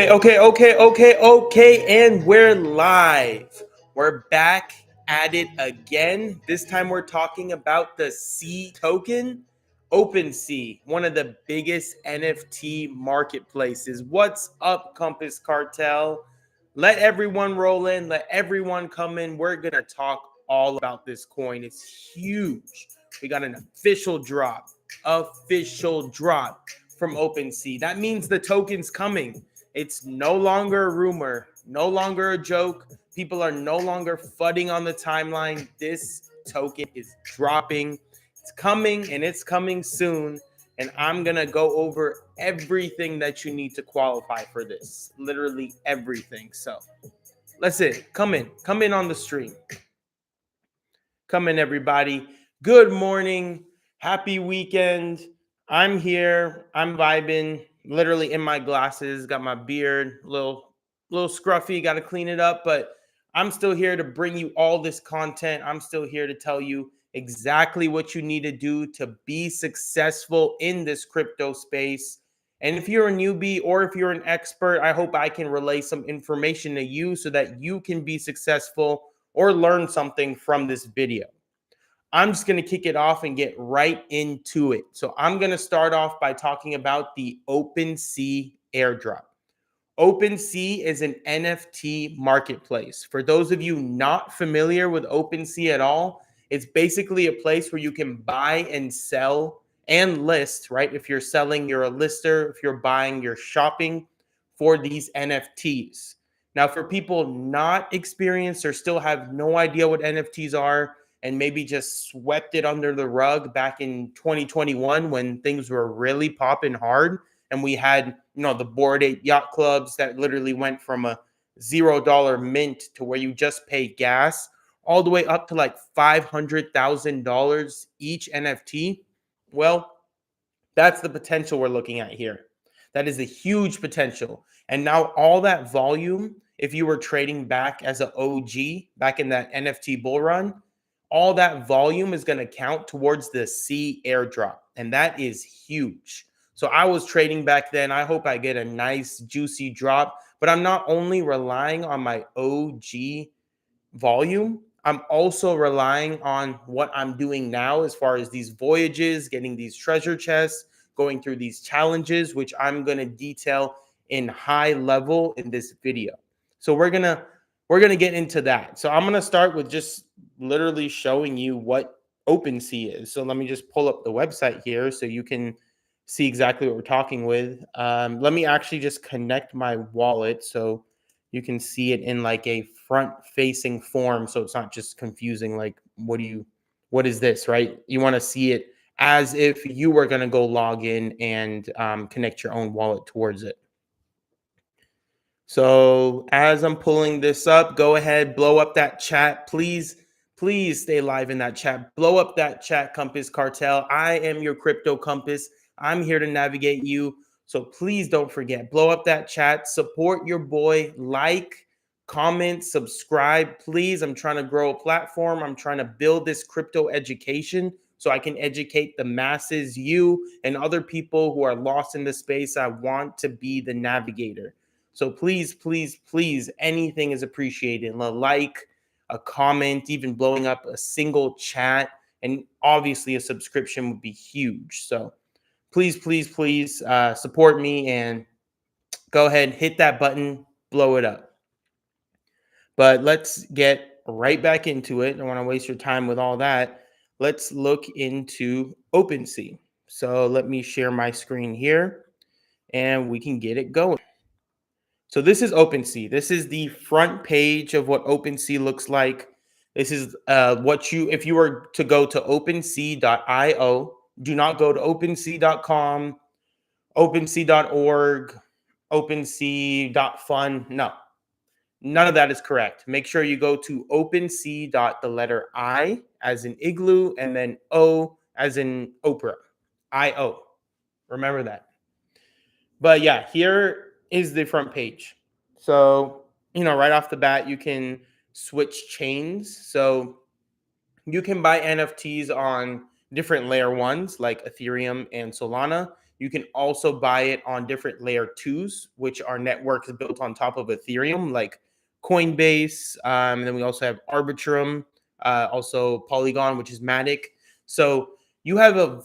Okay, and we're live. We're back at it again. This time we're talking about the SEA token, OpenSea, one of the biggest NFT marketplaces. What's up, Compass Cartel? Let everyone roll in, let everyone come in. We're going to talk all about this coin. It's huge. We got an official drop from OpenSea. That means the token's coming. It's no longer a rumor, no longer a joke. People are no longer fudding on the timeline. This token is dropping. It's coming and it's coming soon. And I'm going to go over everything that you need to qualify for this. Literally everything. So let's it. Come in on the stream. Come in, everybody. Good morning. Happy weekend. I'm here. I'm vibing. Literally in my glasses. Got my beard, little scruffy. Got to clean it up, but I'm still here to bring you all this content. I'm still here to tell you exactly what you need to do to be successful in this crypto space. And if you're a newbie or if you're an expert, I hope I can relay some information to you so that you can be successful or learn something from this video. I'm just going to kick it off and get right into it. So I'm going to start off by talking about the OpenSea Airdrop. OpenSea is an NFT marketplace. For those of you not familiar with OpenSea at all, it's basically a place where you can buy and sell and list, right? If you're selling, you're a lister. If you're buying, you're shopping for these NFTs. Now, for people not experienced or still have no idea what NFTs are and maybe just swept it under the rug back in 2021 when things were really popping hard and we had, the Bored Ape yacht clubs that literally went from a $0 mint to where you just pay gas all the way up to like $500,000 each NFT. Well, that's the potential we're looking at here. That is a huge potential. And now all that volume, if you were trading back as an OG back in that NFT bull run, all that volume is going to count towards the SEA airdrop. And that is huge. So I was trading back then. I hope I get a nice juicy drop, but I'm not only relying on my OG volume, I'm also relying on what I'm doing now as far as these voyages, getting these treasure chests, going through these challenges, which I'm going to detail in high level in this video. So we're going to get into that. So I'm going to start with just literally showing you what OpenSea is. So let me just pull up the website here so you can see exactly what we're talking with. Let me actually just connect my wallet so you can see it in like a front facing form. So it's not just confusing. Like, what is this, right? You want to see it as if you were going to go log in and connect your own wallet towards it. So as I'm pulling this up, go ahead, blow up that chat. Please stay live in that chat. Blow up that chat, Compass Cartel. I am your crypto compass. I'm here to navigate you. So please don't forget, blow up that chat, support your boy, like, comment, subscribe, please. I'm trying to grow a platform. I'm trying to build this crypto education so I can educate the masses, you and other people who are lost in the space. I want to be the navigator. So please, anything is appreciated. A like, a comment, even blowing up a single chat, and obviously a subscription would be huge. So please support me and go ahead, hit that button, blow it up. But let's get right back into it. I don't want to waste your time with all that. Let's look into OpenSea. So let me share my screen here and we can get it going. So this is OpenSea. This is the front page of what OpenSea looks like. This is if you were to go to OpenSea.io, do not go to OpenSea.com, OpenSea.org, OpenSea.fun. No, none of that is correct. Make sure you go to OpenSea. The letter I as in igloo and then O as in Oprah. IO. Remember that. But yeah, here is the front page. So, right off the bat, you can switch chains. So you can buy NFTs on different layer ones like Ethereum and Solana. You can also buy it on different layer twos, which are networks built on top of Ethereum, like Coinbase. And then we also have Arbitrum, also Polygon, which is Matic. So you have a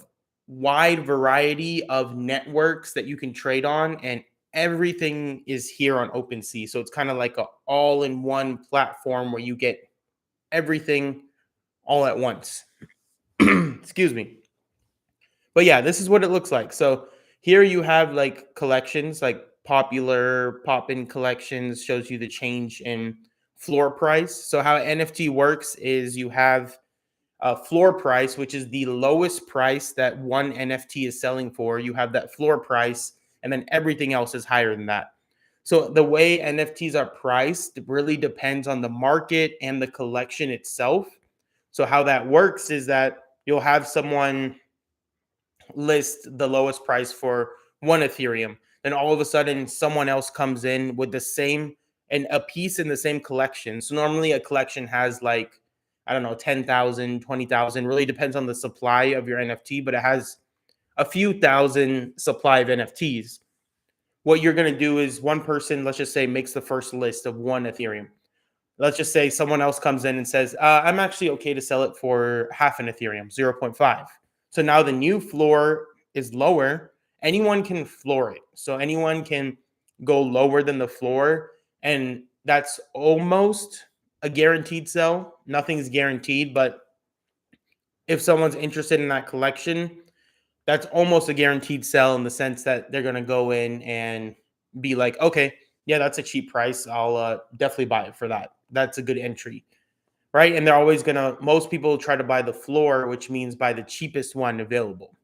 wide variety of networks that you can trade on, and everything is here on OpenSea. So it's kind of like a all-in-one platform where you get everything all at once. Excuse me. But yeah, this is what it looks like. So here you have like collections, like popular pop-in collections, shows you the change in floor price. So how NFT works is you have a floor price, which is the lowest price that one NFT is selling for. You have that floor price, and then everything else is higher than that. So the way NFTs are priced really depends on the market and the collection itself. So how that works is that you'll have someone list the lowest price for one Ethereum. Then all of a sudden, someone else comes in with the same and a piece in the same collection. So normally a collection has like, I don't know, 10,000, 20,000. Really depends on the supply of your NFT, but it has a few thousand supply of NFTs. What you're going to do is one person, let's just say, makes the first list of one Ethereum. Let's just say someone else comes in and says, I'm actually okay to sell it for half an Ethereum, 0.5. So now the new floor is lower. Anyone can floor it. So anyone can go lower than the floor. And that's almost a guaranteed sell. Nothing's guaranteed, but if someone's interested in that collection, that's almost a guaranteed sell in the sense that they're going to go in and be like, okay, yeah, that's a cheap price. I'll definitely buy it for that. That's a good entry, right? And they're always going to, most people try to buy the floor, which means buy the cheapest one available.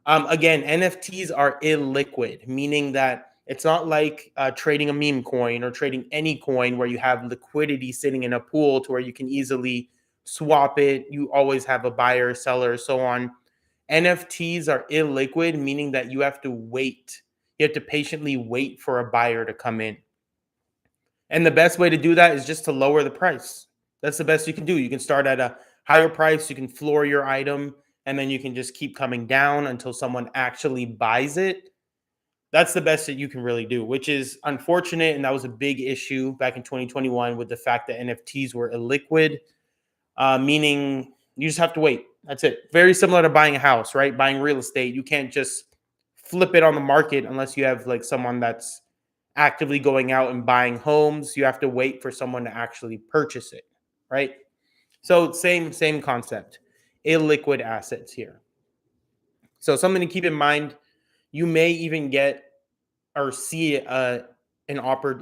Again, NFTs are illiquid, meaning that it's not like trading a meme coin or trading any coin where you have liquidity sitting in a pool to where you can easily swap it. You always have a buyer, seller, so on. NFTs are illiquid, meaning that you have to wait. You have to patiently wait for a buyer to come in. And the best way to do that is just to lower the price. That's the best you can do. You can start at a higher price, you can floor your item, and then you can just keep coming down until someone actually buys it. That's the best that you can really do, which is unfortunate. And that was a big issue back in 2021 with the fact that NFTs were illiquid, meaning you just have to wait. That's it. Very similar to buying a house, right? Buying real estate. You can't just flip it on the market unless you have like someone that's actively going out and buying homes. You have to wait for someone to actually purchase it, right? So same concept. Illiquid assets here. So something to keep in mind, you may even get or see not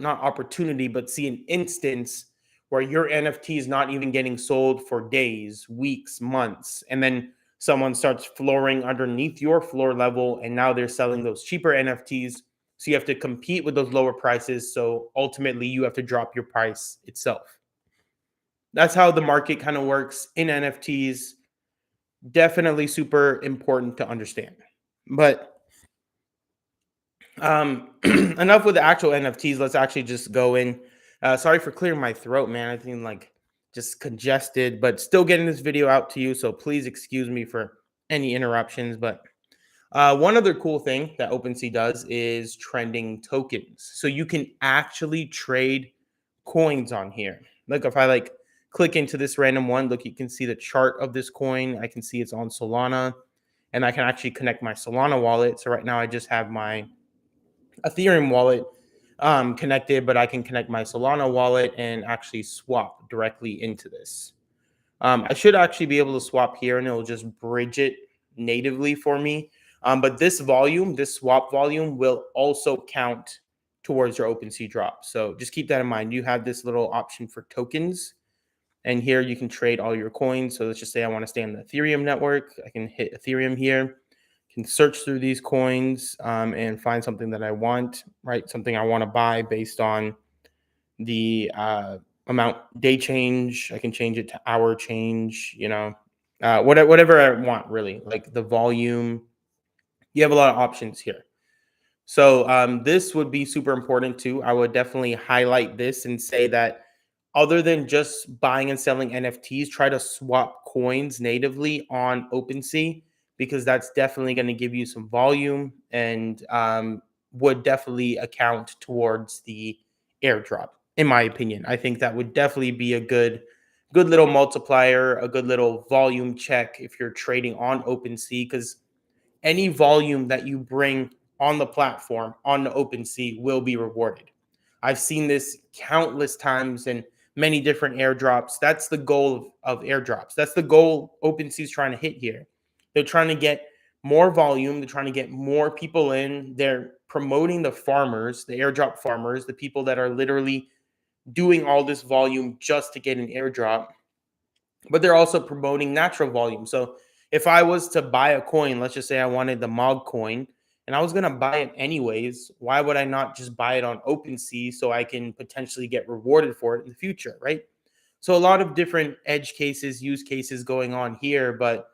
opportunity, but see an instance where your NFT is not even getting sold for days, weeks, months, and then someone starts flooring underneath your floor level, and now they're selling those cheaper NFTs. So you have to compete with those lower prices. So ultimately, you have to drop your price itself. That's how the market kind of works in NFTs. Definitely super important to understand. But enough with the actual NFTs. Let's actually just go in. Sorry for clearing my throat, man. I think like just congested, but still getting this video out to you. So please excuse me for any interruptions. But one other cool thing that OpenSea does is trending tokens. So you can actually trade coins on here. Look, if I like click into this random one, look, you can see the chart of this coin. I can see it's on Solana, and I can actually connect my Solana wallet. So right now I just have my Ethereum wallet connected, but I can connect my Solana wallet and actually swap directly into this. I should actually be able to swap here, and it'll just bridge it natively for me. But this volume, this swap volume, will also count towards your OpenSea drop. So just keep that in mind. You have this little option for tokens, and here you can trade all your coins. So let's just say I want to stay on the Ethereum network. I can hit Ethereum here, can search through these coins and find something that I want, right? Something I want to buy based on the amount day change. I can change it to hour change, whatever I want, really, like the volume. You have a lot of options here. So this would be super important too. I would definitely highlight this and say that other than just buying and selling NFTs, try to swap coins natively on OpenSea, because that's definitely going to give you some volume and would definitely account towards the airdrop. In my opinion, I think that would definitely be a good little multiplier, a good little volume check if you're trading on OpenSea, because any volume that you bring on the platform on the OpenSea will be rewarded. I've seen this countless times in many different airdrops. That's the goal of airdrops. That's the goal OpenSea is trying to hit here. They're trying to get more volume. They're trying to get more people in. They're promoting the farmers, the airdrop farmers, the people that are literally doing all this volume just to get an airdrop, but they're also promoting natural volume. So if I was to buy a coin, let's just say I wanted the MOG coin and I was going to buy it anyways, why would I not just buy it on OpenSea so I can potentially get rewarded for it in the future, right? So a lot of different edge cases, use cases going on here, but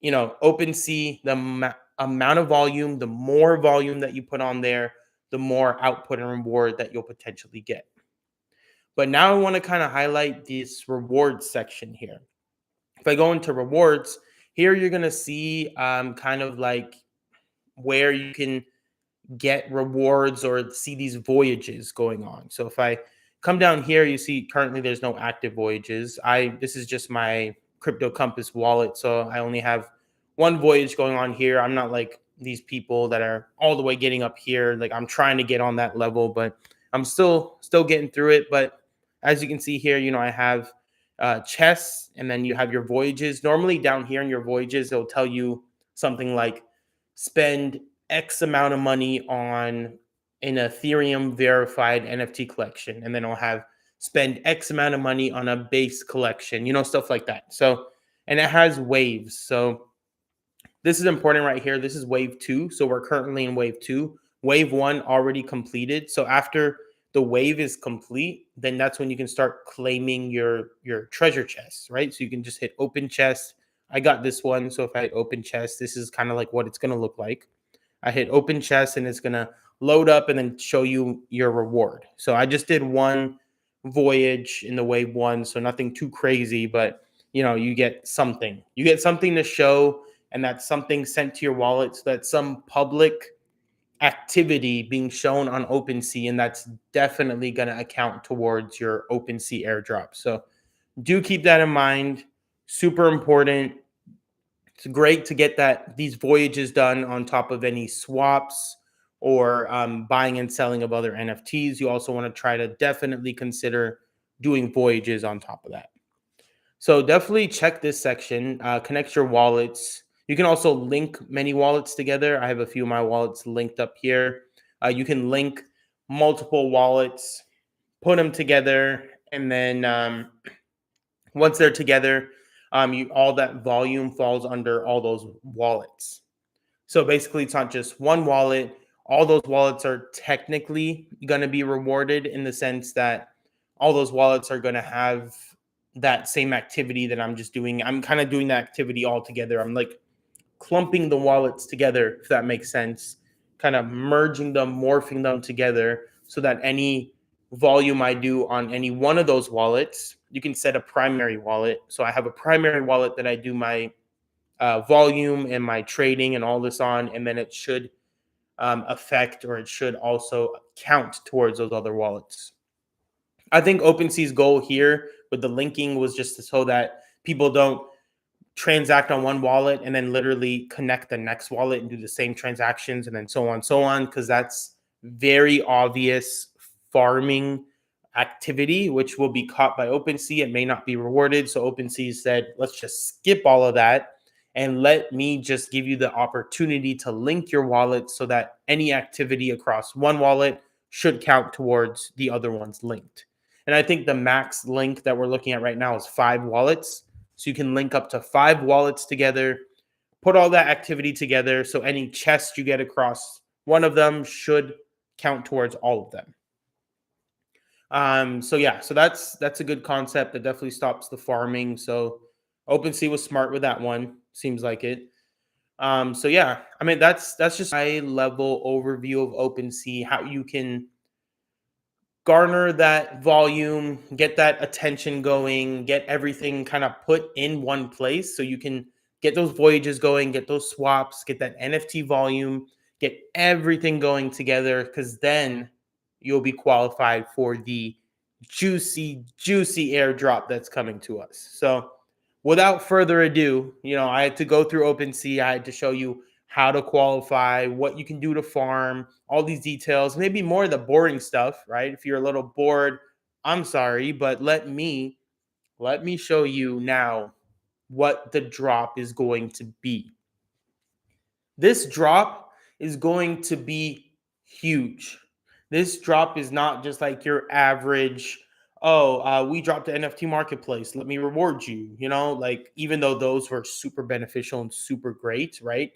OpenSea, the amount of volume, the more volume that you put on there, the more output and reward that you'll potentially get. But now I want to kind of highlight this rewards section here. If I go into rewards, here you're going to see kind of like where you can get rewards or see these voyages going on. So if I come down here, you see currently there's no active voyages. This is just my Crypto Compass wallet, so I only have one voyage going on here. I'm not like these people that are all the way getting up here. Like I'm trying to get on that level, but I'm still getting through it. But as you can see here, I have chests, and then you have your voyages. Normally down here in your voyages, it'll tell you something like spend X amount of money on an Ethereum verified NFT collection, and then I'll have spend X amount of money on a base collection, stuff like that. So, and it has waves. So this is important right here. This is wave 2. So we're currently in wave 2. Wave 1 already completed. So after the wave is complete, then that's when you can start claiming your treasure chests, right? So you can just hit open chest. I got this one. So if I hit open chest, this is kind of like what it's going to look like. I hit open chest and it's going to load up and then show you your reward. So I just did one voyage in the wave 1. So nothing too crazy, but you get something. You get something to show, and that's something sent to your wallet. So that's some public activity being shown on OpenSea, and that's definitely going to account towards your OpenSea airdrop. So do keep that in mind. Super important. It's great to get these voyages done on top of any swaps or buying and selling of other NFTs. You also want to try to definitely consider doing voyages on top of that. So definitely check this section, connect your wallets. You can also link many wallets together. I have a few of my wallets linked up here. You can link multiple wallets, put them together, and then once they're together, all that volume falls under all those wallets. So basically, it's not just one wallet. All those wallets are technically going to be rewarded in the sense that all those wallets are going to have that same activity that I'm just doing. I'm kind of doing that activity all together. I'm like clumping the wallets together, if that makes sense, kind of merging them, morphing them together so that any volume I do on any one of those wallets, you can set a primary wallet. So I have a primary wallet that I do my volume and my trading and all this on, and then it should affect, or it should also count towards those other wallets. I think OpenSea's goal here with the linking was just so that people don't transact on one wallet and then literally connect the next wallet and do the same transactions and then so on, because that's very obvious farming activity, which will be caught by OpenSea. It may not be rewarded. So OpenSea said, let's just skip all of that and let me just give you the opportunity to link your wallet so that any activity across one wallet should count towards the other ones linked. And I think the max link that we're looking at right now is 5 wallets. So you can link up to 5 wallets together, put all that activity together. So any chest you get across one of them should count towards all of them. So that's a good concept that definitely stops the farming. So OpenSea was smart with that one. Seems like it. So yeah, I mean that's just a high level overview of OpenSea, how you can garner that volume, get that attention going, get everything kind of put in one place so you can get those voyages going, get those swaps, get that NFT volume, get everything going together, because then you'll be qualified for the juicy airdrop that's coming to us. So without further ado, I had to go through OpenSea. I had to show you how to qualify, what you can do to farm, all these details, maybe more of the boring stuff, right? If you're a little bored, I'm sorry, but let me show you now what the drop is going to be. This drop is going to be huge. This drop is not just like your average, we dropped the NFT marketplace, let me reward you, like, even though those were super beneficial and super great, right?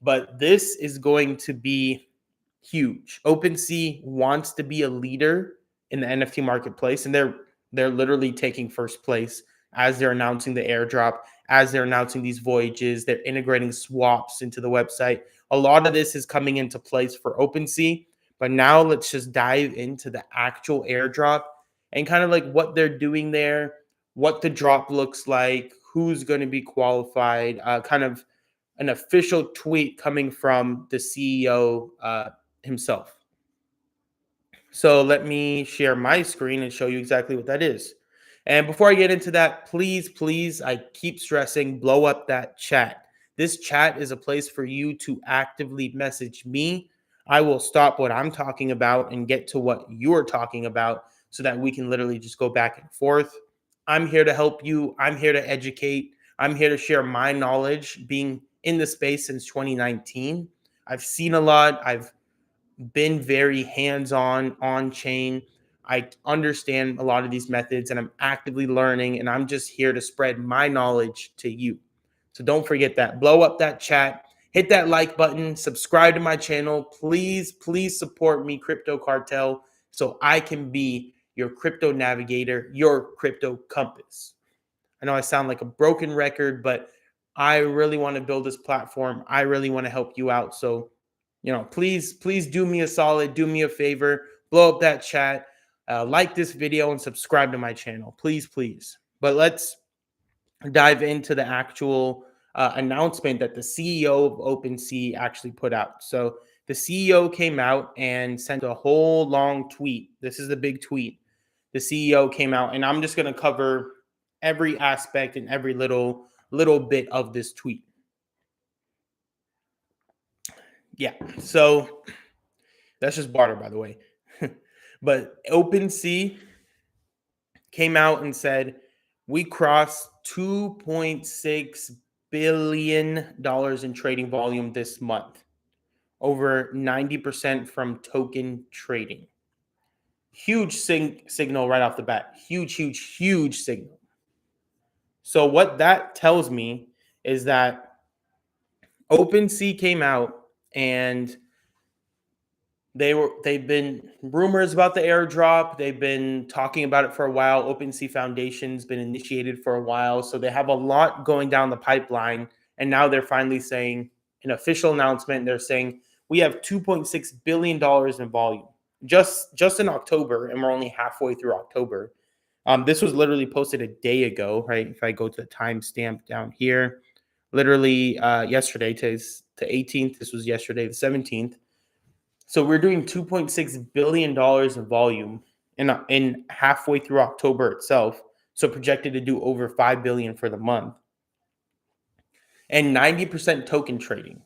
But this is going to be huge. OpenSea wants to be a leader in the NFT marketplace, and they're literally taking first place as they're announcing the airdrop, as they're announcing these voyages. They're integrating swaps into the website. A lot of this is coming into place for OpenSea, but now let's just dive into the actual airdrop and kind of like what they're doing there, what the drop looks like, who's going to be qualified, kind of an official tweet coming from the CEO himself. So let me share my screen and show you exactly what that is. And before I get into that, please, I keep stressing, blow up that chat. This chat is a place for you to actively message me. I will stop what I'm talking about and get to what you're talking about so that we can literally just go back and forth. I'm here to help you. I'm here to educate. I'm here to share my knowledge being in the space since 2019. I've seen a lot. I've been very hands-on on chain. I understand a lot of these methods and I'm actively learning, and I'm just here to spread my knowledge to you. So don't forget that. Blow up that chat, hit that like button, subscribe to my channel. Please support me, Crypto Cartel, so I can be your crypto navigator, your crypto compass. I know I sound like a broken record, but I really want to build this platform. I really want to help you out. So please do me a solid, do me a favor, blow up that chat, like this video, and subscribe to my channel, please. But let's dive into the actual announcement that the CEO of OpenSea actually put out. So the CEO came out and sent a whole long tweet. This is the big tweet. The CEO came out, and I'm just going to cover every aspect and every little bit of this tweet. Yeah, so that's just barter, by the way. But OpenSea came out and said, we crossed $2.6 billion in trading volume this month, over 90% from token trading. Huge signal right off the bat. Huge signal. So what that tells me is that OpenSea came out and they've been rumors about the airdrop. They've been talking about it for a while. OpenSea Foundation's been initiated for a while. So they have a lot going down the pipeline. And now they're finally saying an official announcement. They're saying we have $2.6 billion in volume just in October, and we're only halfway through October. This was literally posted a day ago, right? If I go to the timestamp down here, literally yesterday, today's the 18th. This was yesterday, the 17th. So we're doing $2.6 billion in volume in halfway through October itself. So projected to do over $5 billion for the month. And 90% token trading.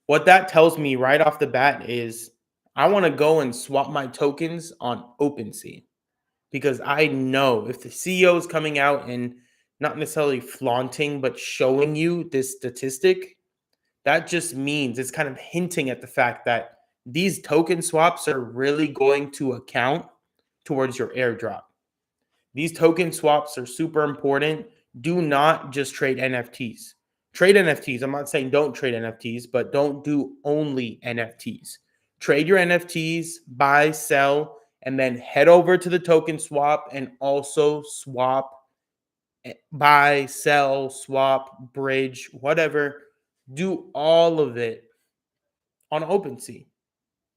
What that tells me right off the bat is I want to go and swap my tokens on OpenSea, because I know if the CEO is coming out and not necessarily flaunting, but showing you this statistic, that just means it's kind of hinting at the fact that these token swaps are really going to account towards your airdrop. These token swaps are super important. Do not just trade NFTs. Trade NFTs. I'm not saying don't trade NFTs, but don't do only NFTs. Trade your NFTs, buy, sell, and then head over to the token swap and also swap, buy, sell, swap, bridge, whatever. Do all of it on OpenSea.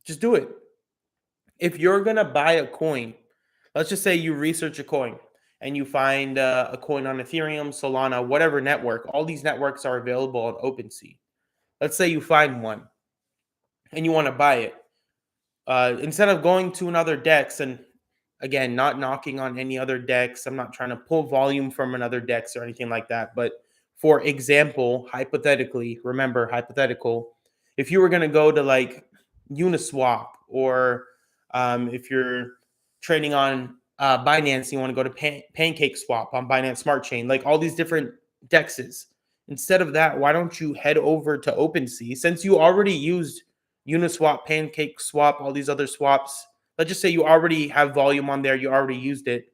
Just do it. If you're going to buy a coin, let's just say you research a coin and you find a coin on Ethereum, Solana, whatever network, all these networks are available on OpenSea. Let's say you find one and you want to buy it. Instead of going to another DEX, and again, not knocking on any other DEX, I'm not trying to pull volume from another DEX or anything like that. But for example, hypothetically, remember hypothetical, if you were going to go to like Uniswap, or if you're trading on Binance, you want to go to Pancake Swap on Binance Smart Chain, like all these different DEXs. Instead of that, why don't you head over to OpenSea, since you already used Uniswap, Pancake Swap, all these other swaps? Let's just say you already have volume on there, you already used it.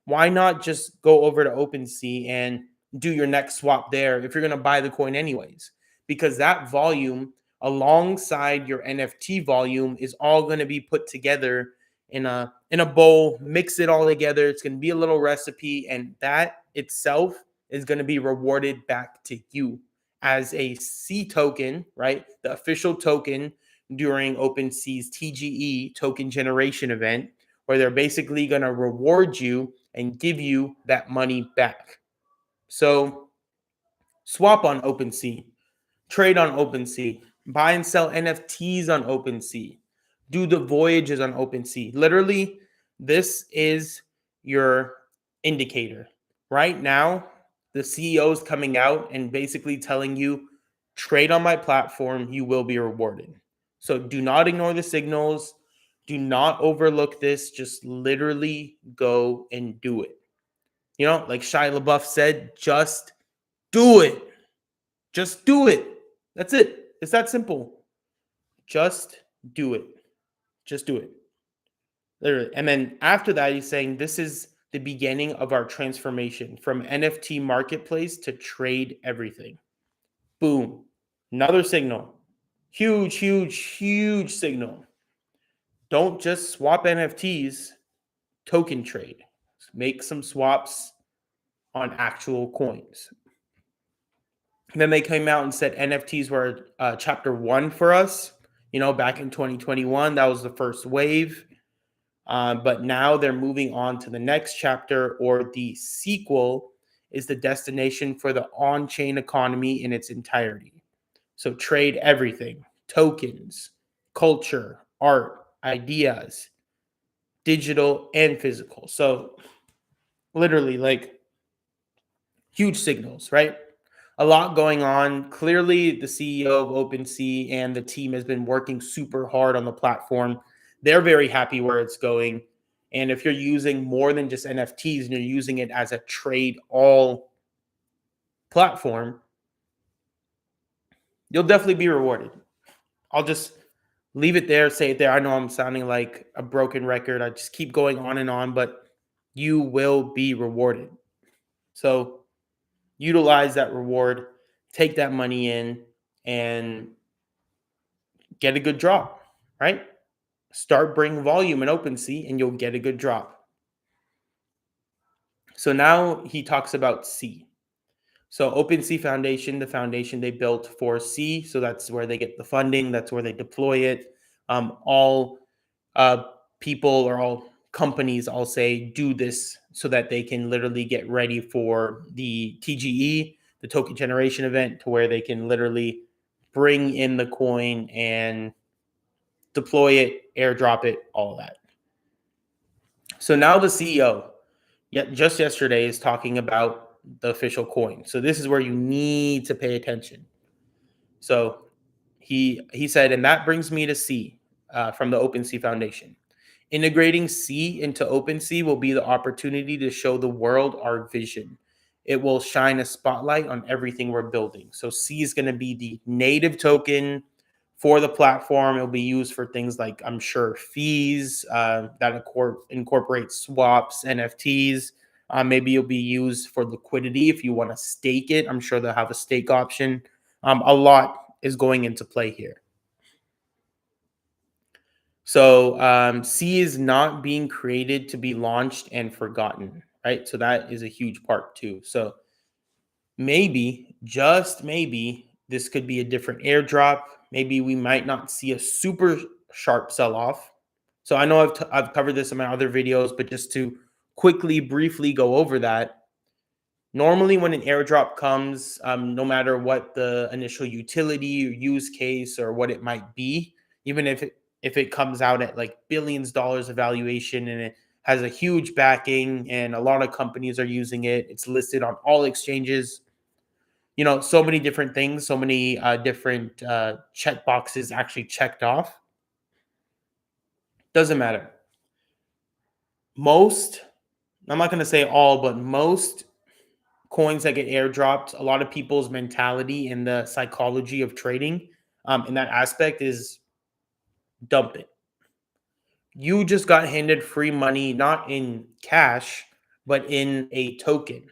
Why not just go over to OpenSea and do your next swap there if you're going to buy the coin anyways? Because that volume alongside your NFT volume is all going to be put together in a bowl, mix it all together. It's going to be a little recipe, and that itself is going to be rewarded back to you as a C token, right? The official token during OpenSea's TGE token generation event, where they're basically going to reward you and give you that money back. So swap on OpenSea, trade on OpenSea, buy and sell NFTs on OpenSea, do the voyages on OpenSea. Literally, this is your indicator. Right now, the CEO is coming out and basically telling you, trade on my platform, you will be rewarded. So do not ignore the signals. Do not overlook this. Just literally go and do it. You know, like Shia LaBeouf said, just do it. Just do it. That's it. It's that simple. Just do it. Just do it. Literally. And then after that, he's saying this is the beginning of our transformation from NFT marketplace to trade everything. Boom. Another signal. Huge, huge, huge signal. Don't just swap NFTs, token trade. Make some swaps on actual coins. And then they came out and said NFTs were chapter 1 for us. You know, back in 2021, that was the first wave. But now they're moving on to the next chapter, or the sequel is the destination for the on-chain economy in its entirety. So trade everything, tokens, culture, art, ideas, digital and physical. So literally like huge signals, right? A lot going on. Clearly, the CEO of OpenSea and the team has been working super hard on the platform. They're very happy where it's going. And if you're using more than just NFTs and you're using it as a trade all platform, you'll definitely be rewarded. I'll just leave it there, say it there. I know I'm sounding like a broken record. I just keep going on and on, but you will be rewarded. So utilize that reward, take that money in, and get a good drop, right? Start bringing volume in OpenSea and you'll get a good drop. So now he talks about C. So OpenSea Foundation, the foundation they built for C. So that's where they get the funding. That's where they deploy it. All people, or all companies, I'll say, do this so that they can literally get ready for the TGE, the token generation event, to where they can literally bring in the coin and deploy it, airdrop it, all of that. So now the CEO, just yesterday, is talking about the official coin. So this is where you need to pay attention. So he said, and that brings me to C, from the OpenSea Foundation. Integrating C into OpenSea will be the opportunity to show the world our vision. It will shine a spotlight on everything we're building. So C is going to be the native token for the platform. It'll be used for things like, I'm sure, fees that incorporate swaps, NFTs. Maybe it'll be used for liquidity if you want to stake it. I'm sure they'll have a stake option. A lot is going into play here. So C is not being created to be launched and forgotten, right? So that is a huge part too. So maybe, just maybe, this could be a different airdrop. Maybe we might not see a super sharp sell-off. So I know I've covered this in my other videos, but just to quickly, briefly go over that. Normally, when an airdrop comes, no matter what the initial utility or use case or what it might be, even if it comes out at like billions dollars of valuation and it has a huge backing and a lot of companies are using it, it's listed on all exchanges. So many different things, so many different check boxes actually checked off. Doesn't matter. Most, I'm not going to say all, but most coins that get airdropped, a lot of people's mentality and the psychology of trading in that aspect is dump it. You just got handed free money, not in cash, but in a token,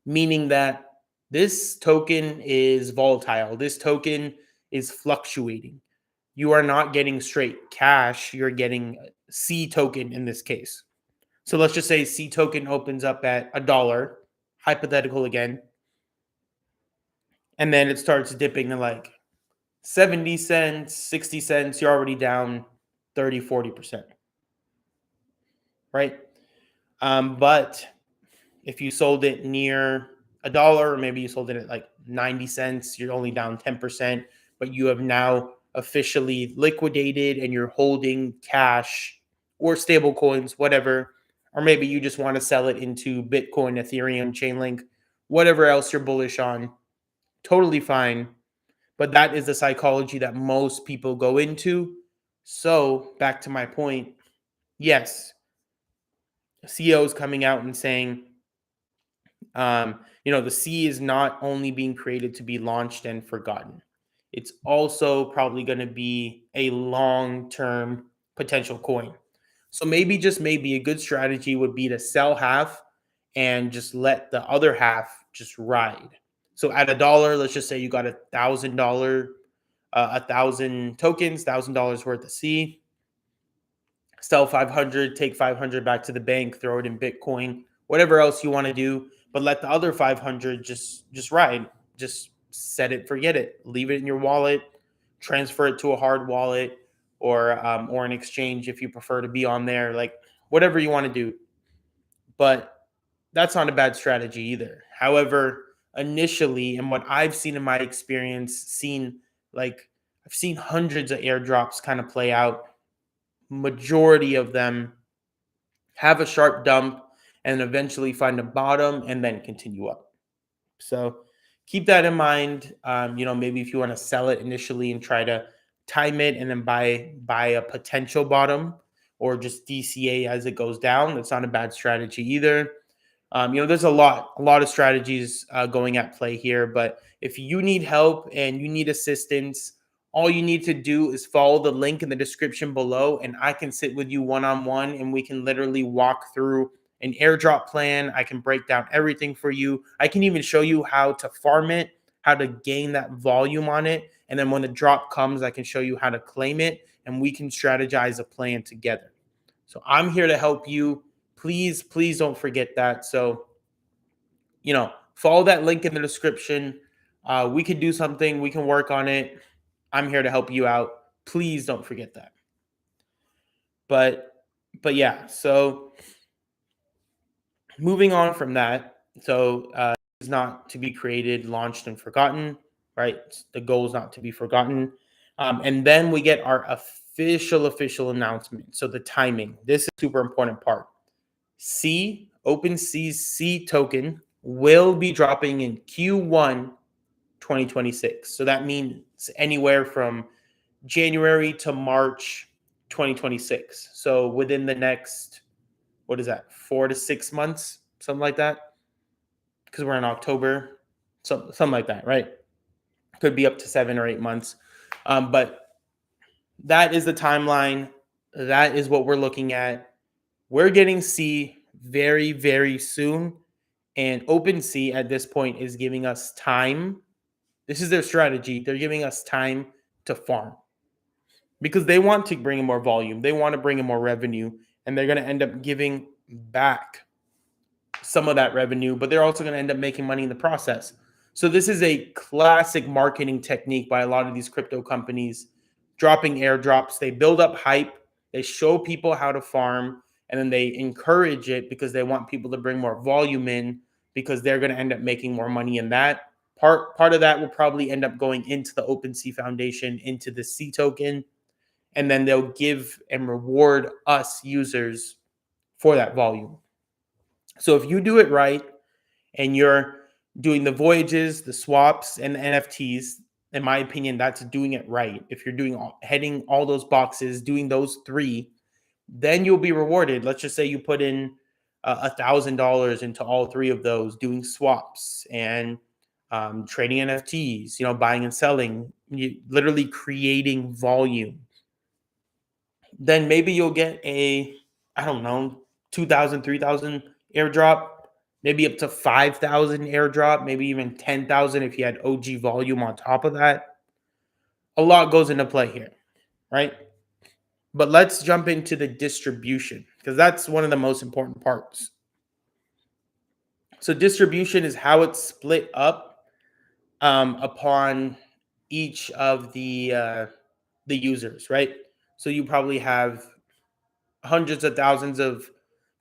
meaning that this token is volatile. This token is fluctuating. You are not getting straight cash. You're getting C token in this case. So let's just say C token opens up at $1, hypothetical again, and then it starts dipping to like 70 cents, 60 cents. You're already down 30, 40%, right? But if you sold it near $1, or maybe you sold it at like 90 cents, you're only down 10%, but you have now officially liquidated and you're holding cash or stable coins, whatever. Or maybe you just want to sell it into Bitcoin, Ethereum, Chainlink, whatever else you're bullish on. Totally fine. But that is the psychology that most people go into. So back to my point, yes, CEOs coming out and saying, the C is not only being created to be launched and forgotten. It's also probably going to be a long-term potential coin. So maybe, just maybe, a good strategy would be to sell half and just let the other half just ride. So at $1, let's just say you got $1,000, 1,000 tokens, $1,000 worth of C. Sell 500, take 500 back to the bank, throw it in Bitcoin, whatever else you want to do, but let the other 500 just ride. Just set it, forget it, leave it in your wallet, transfer it to a hard wallet or an exchange if you prefer to be on there, like whatever you want to do. But that's not a bad strategy either. However, initially, and what I've seen in my experience, I've seen hundreds of airdrops kind of play out. Majority of them have a sharp dump and eventually find a bottom and then continue up. So keep that in mind. Maybe if you want to sell it initially and try to time it and then buy a potential bottom or just DCA as it goes down, that's not a bad strategy either. There's a lot of strategies going at play here, but if you need help and you need assistance, all you need to do is follow the link in the description below, and I can sit with you one-on-one, and we can literally walk through an airdrop plan. I can break down everything for you. I can even show you how to farm it, how to gain that volume on it, and then when the drop comes, I can show you how to claim it, and we can strategize a plan together. So I'm here to help you. Please don't forget that. So, follow that link in the description. We can do something. We can work on it. I'm here to help you out. Please don't forget that. But yeah, so moving on from that. So it's not to be created, launched, and forgotten, right? The goal is not to be forgotten. And then we get our official announcement. So the timing. This is a super important part. OpenSea SEA Token will be dropping in Q1 2026. So that means anywhere from January to March 2026. So within the next, 4 to 6 months, something like that, because we're in October, something like that, right? Could be up to 7 or 8 months. But that is the timeline. That is what we're looking at. We're getting C very, very soon. And OpenSea at this point is giving us time. This is their strategy. They're giving us time to farm because they want to bring in more volume. They want to bring in more revenue, and they're going to end up giving back some of that revenue, but they're also going to end up making money in the process. So this is a classic marketing technique by a lot of these crypto companies, dropping airdrops. They build up hype. They show people how to farm, and then they encourage it because they want people to bring more volume in because they're going to end up making more money in that. Part of that will probably end up going into the OpenSea Foundation, into the C token, and then they'll give and reward us users for that volume. So if you do it right and you're doing the voyages, the swaps, and the NFTs, in my opinion, that's doing it right. If you're heading all those boxes, doing those three, then you'll be rewarded. Let's just say you put in $1,000 into all three of those, doing swaps and trading NFTs, buying and selling, literally creating volume. Then maybe you'll get I don't know, 2,000, 3,000 airdrop, maybe up to 5,000 airdrop, maybe even 10,000 if you had OG volume on top of that. A lot goes into play here, right? But let's jump into the distribution because that's one of the most important parts. So distribution is how it's split up upon each of the users, right? So you probably have hundreds of thousands of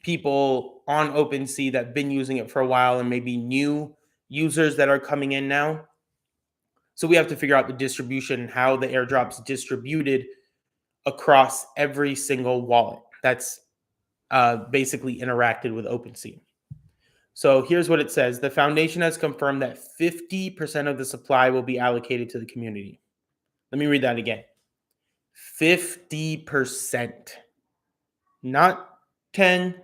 people on OpenSea that have been using it for a while and maybe new users that are coming in now. So we have to figure out the distribution and how the airdrop's distributed across every single wallet that's basically interacted with OpenSea. So here's what it says. The foundation has confirmed that 50% of the supply will be allocated to the community. Let me read that again. 50%. Not 10,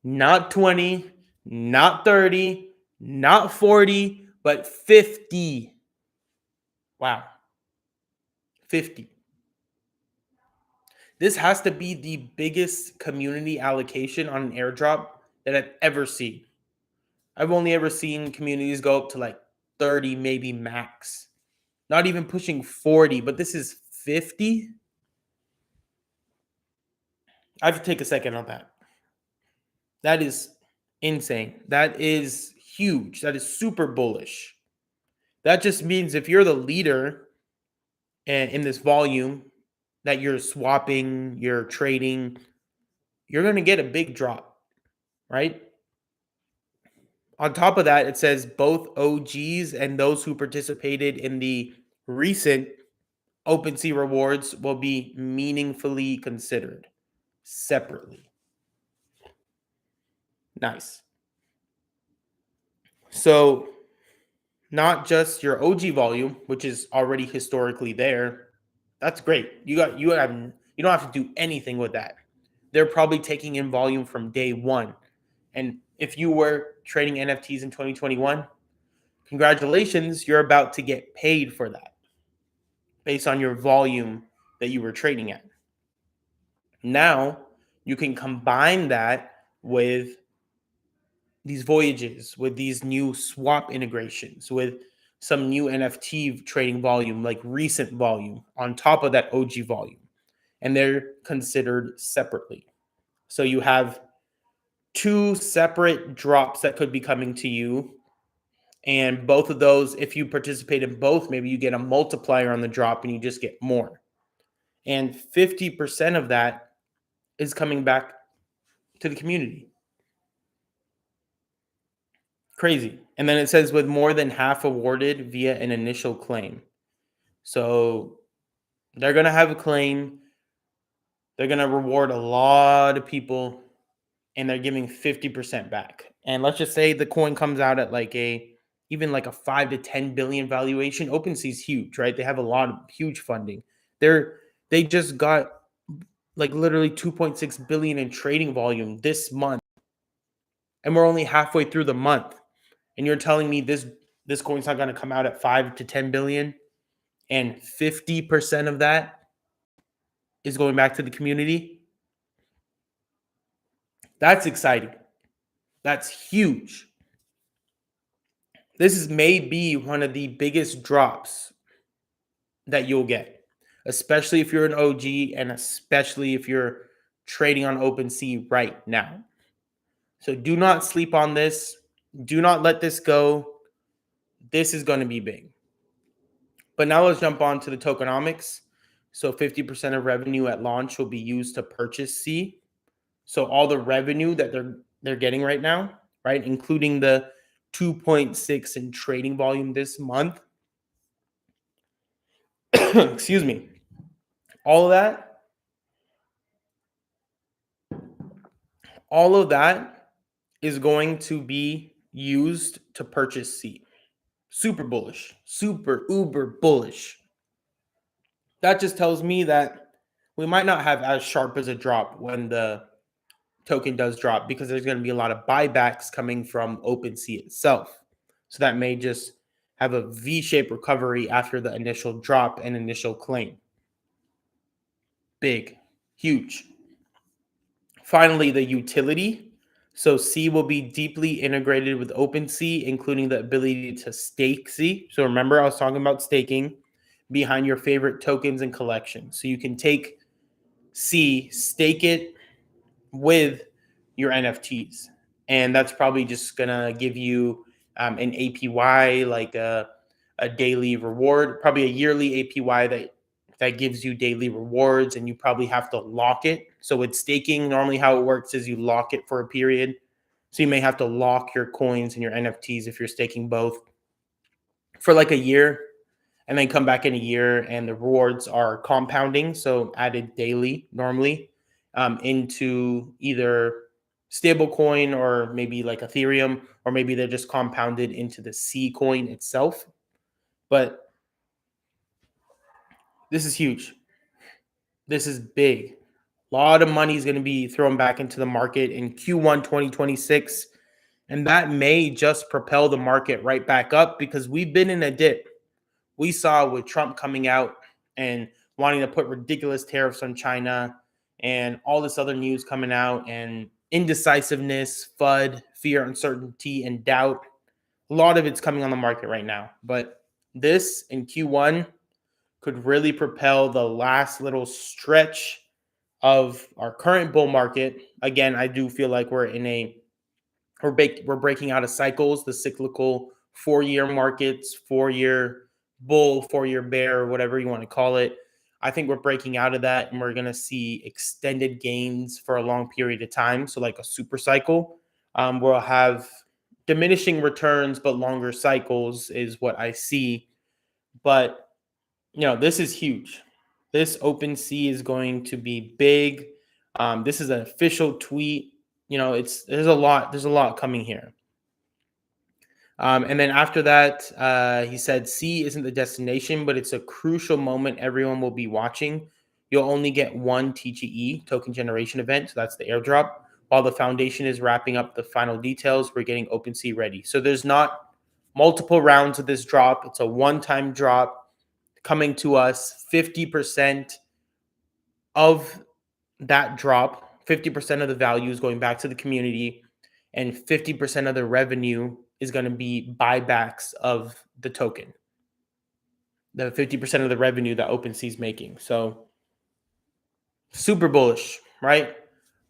not 20, not 30, not 40, but 50. Wow. 50. This has to be the biggest community allocation on an airdrop that I've ever seen. I've only ever seen communities go up to like 30, maybe max. Not even pushing 40, but this is 50. I have to take a second on that. That is insane. That is huge. That is super bullish. That just means if you're the leader in this volume that you're swapping, you're trading, you're going to get a big drop, right? On top of that, it says both OGs and those who participated in the recent OpenSea rewards will be meaningfully considered separately. Nice. So not just your OG volume, which is already historically there. That's great. You don't have to do anything with that. They're probably taking in volume from day one. And if you were trading NFTs in 2021, congratulations, you're about to get paid for that based on your volume that you were trading at. Now, you can combine that with these voyages, with these new swap integrations, with some new NFT trading volume, like recent volume, on top of that OG volume. And they're considered separately. So you have two separate drops that could be coming to you. And both of those, if you participate in both, maybe you get a multiplier on the drop and you just get more. And 50% of that is coming back to the community. Crazy. And then it says with more than half awarded via an initial claim. So they're going to have a claim. They're going to reward a lot of people and they're giving 50% back. And let's just say the coin comes out at even like a 5 to 10 billion valuation. OpenSea is huge, right? They have a lot of huge funding. They just got like literally 2.6 billion in trading volume this month. And we're only halfway through the month. And you're telling me this coin's not going to come out at 5 to 10 billion and 50% of that is going back to the community? That's exciting. That's huge. This may be one of the biggest drops that you'll get, especially if you're an OG and especially if you're trading on OpenSea right now. So do not sleep on this. Do not let this go. This is going to be big. But now let's jump on to the tokenomics. So 50% of revenue at launch will be used to purchase C. So all the revenue that they're getting right now, right, including the 2.6 in trading volume this month, excuse me, all of that, all of that is going to be used to purchase C. Super bullish, super uber bullish. That just tells me that we might not have as sharp as a drop when the token does drop, because there's going to be a lot of buybacks coming from OpenSea itself. So that may just have a V-shaped recovery after the initial drop and initial claim. Big, huge. Finally, the utility. So C will be deeply integrated with OpenSea, including the ability to stake C. So remember, I was talking about staking behind your favorite tokens and collections. So you can take C, stake it with your NFTs. And that's probably just going to give you an APY, like a daily reward, probably a yearly APY that gives you daily rewards, and you probably have to lock it. So with staking, normally how it works is you lock it for a period. So you may have to lock your coins and your NFTs if you're staking both for like a year, and then come back in a year, and the rewards are compounding, so added daily normally into either stablecoin or maybe like Ethereum, or maybe they're just compounded into the C coin itself. But this is huge. This is big. A lot of money is going to be thrown back into the market in Q1 2026, and that may just propel the market right back up, because we've been in a dip. We saw with Trump coming out and wanting to put ridiculous tariffs on China and all this other news coming out, and indecisiveness, FUD, fear, uncertainty, and doubt. A lot of it's coming on the market right now. But this in Q1 could really propel the last little stretch of our current bull market. Again, I do feel like we're breaking out of cycles, the cyclical 4-year markets, 4-year bull, 4-year bear, whatever you want to call it. I think we're breaking out of that, and we're going to see extended gains for a long period of time. So like a super cycle, we'll have diminishing returns, but longer cycles is what I see. But, this is huge. This OpenSea is going to be big. This is an official tweet. There's a lot coming here. And then after that, he said, C isn't the destination, but it's a crucial moment everyone will be watching. You'll only get one TGE, token generation event. So that's the airdrop. While the foundation is wrapping up the final details, we're getting OpenSea ready. So there's not multiple rounds of this drop. It's a one-time drop coming to us. 50% of that drop, 50% of the value is going back to the community, and 50% of the revenue is going to be buybacks of the token. The 50% of the revenue that OpenSea is making. So super bullish, right?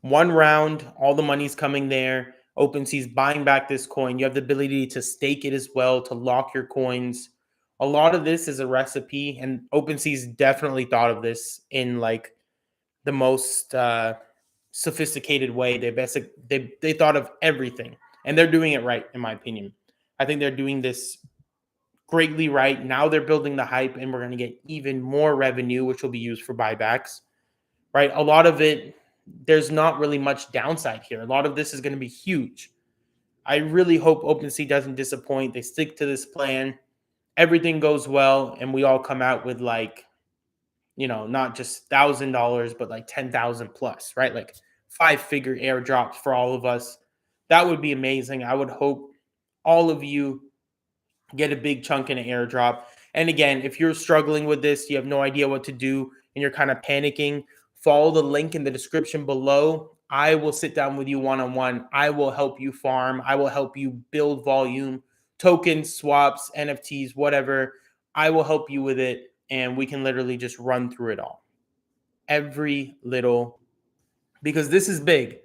One round, all the money's coming there. OpenSea's buying back this coin. You have the ability to stake it as well, to lock your coins. A lot of this is a recipe, and OpenSea's definitely thought of this in like the most sophisticated way. They thought of everything, and they're doing it right, in my opinion. I think they're doing this greatly right. Now they're building the hype, and we're going to get even more revenue, which will be used for buybacks, right? A lot of it, there's not really much downside here. A lot of this is going to be huge. I really hope OpenSea doesn't disappoint. They stick to this plan. Everything goes well, and we all come out with like, not just $1,000, but like 10,000 plus, right? Like 5-figure airdrops for all of us. That would be amazing. I would hope all of you get a big chunk in an airdrop. And again, if you're struggling with this, you have no idea what to do, and you're kind of panicking, follow the link in the description below. I will sit down with you one-on-one. I will help you farm. I will help you build volume, tokens, swaps, NFTs, whatever. I will help you with it, and we can literally just run through it all. Every little, because this is big.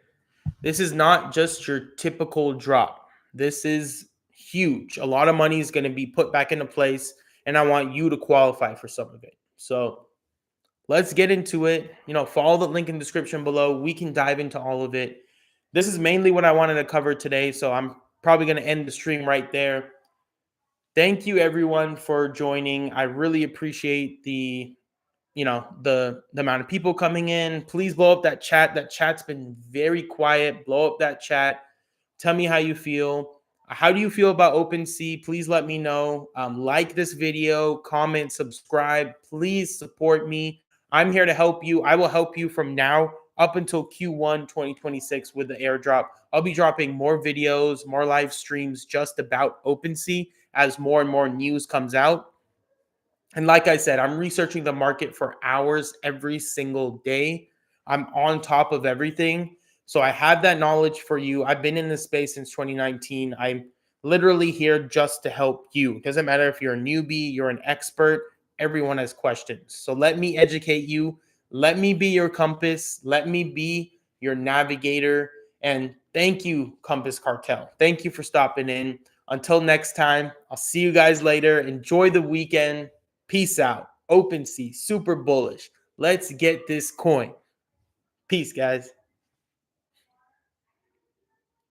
This is not just your typical drop. This is huge. A lot of money is going to be put back into place, and I want you to qualify for some of it. So let's get into it. Follow the link in the description below. We can dive into all of it. This is mainly what I wanted to cover today, so I'm probably going to end the stream right there. Thank you everyone for joining. I really appreciate the amount of people coming in. Please blow up that chat. That chat's been very quiet. Blow up that chat. Tell me how you feel. How do you feel about OpenSea? Please let me know. Like this video, comment, subscribe. Please support me. I'm here to help you. I will help you from now up until Q1 2026 with the airdrop. I'll be dropping more videos, more live streams just about OpenSea as more and more news comes out. And like I said, I'm researching the market for hours every single day. I'm on top of everything. So I have that knowledge for you. I've been in this space since 2019. I'm literally here just to help you. It doesn't matter if you're a newbie, you're an expert, everyone has questions. So let me educate you. Let me be your compass. Let me be your navigator. And thank you, Compass Cartel. Thank you for stopping in. Until next time, I'll see you guys later. Enjoy the weekend. Peace out. OpenSea, super bullish. Let's get this coin. Peace, guys.